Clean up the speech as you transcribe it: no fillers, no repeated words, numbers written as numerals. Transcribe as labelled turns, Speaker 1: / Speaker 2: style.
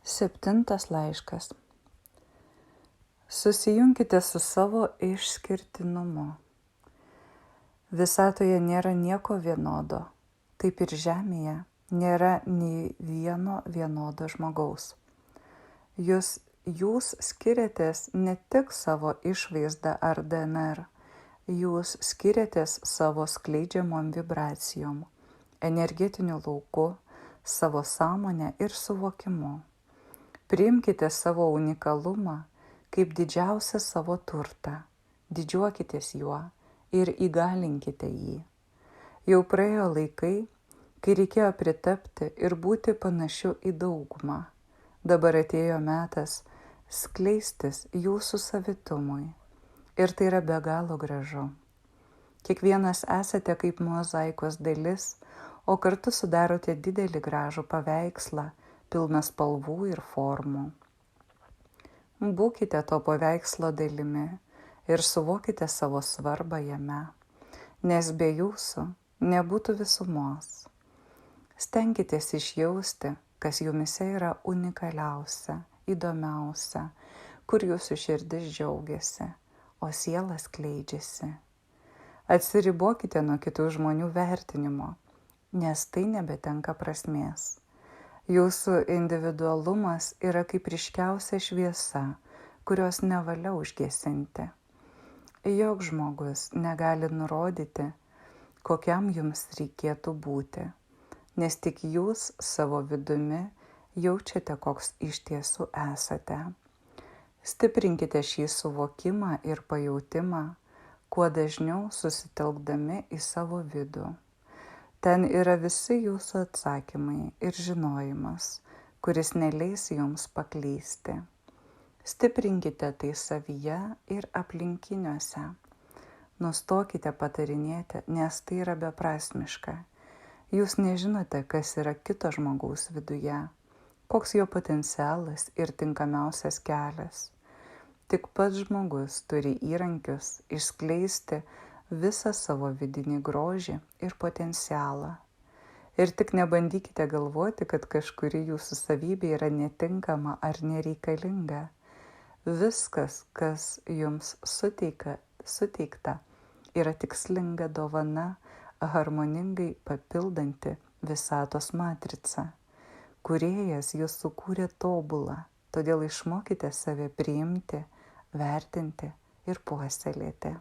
Speaker 1: 7 laiškas. Susijunkite su savo išskirtinumu. Visatoje nėra nieko vienodo, taip ir žemėje nėra nei vieno vienodo žmogaus. Jūs skiriatės ne tik savo išvaizdą ar DNR, jūs skiriatės savo skleidžiamom vibracijom, energetiniu lauku, savo sąmonę ir suvokimu. Priimkite savo unikalumą kaip didžiausią savo turtą, didžiuokitės juo ir įgalinkite jį. Jau praėjo laikai, kai reikėjo pritapti ir būti panašiu į daugumą. Dabar atėjo metas skleistis jūsų savitumui. Ir tai yra be galo gražu. Kiekvienas esate kaip mozaikos dalis, o kartu sudarote didelį gražų paveikslą, pilną spalvų ir formų. Būkite to paveikslo dalimi ir suvokite savo svarbą jame, nes be jūsų nebūtų visumos. Stenkitės išjausti, kas jumise yra unikaliausia, įdomiausia, kur jūsų širdis džiaugiasi, o siela skleidžiasi. Atsiribokite nuo kitų žmonių vertinimo, nes tai nebetenka prasmės. Jūsų individualumas yra kaip ryškiausia šviesa, kurios nevalia užgesinti. Joks žmogus negali nurodyti, kokiam jums reikėtų būti, nes tik jūs savo vidumi jaučiate, koks iš tiesų esate. Stiprinkite šį suvokimą ir pajautimą, kuo dažniau susitelkdami į savo vidų. Ten yra visi jūsų atsakymai ir žinojimas, kuris neleis jums paklysti. Stiprinkite tai savyje ir aplinkiniuose. Nustokite patarinėti, nes tai yra beprasmiška. Jūs nežinote, kas yra kito žmogaus viduje, koks jo potencialas ir tinkamiausias kelias. Tik pats žmogus turi įrankius išskleisti visą savo vidinį grožį ir potencialą. Ir tik nebandykite galvoti, kad kažkuri jūsų savybė yra netinkama ar nereikalinga. Viskas, kas jums suteikta, yra tikslinga dovana, harmoningai papildanti visatos matricą. Kūrėjas jūs sukūrė tobulą, todėl išmokite save priimti, vertinti ir puoselėti.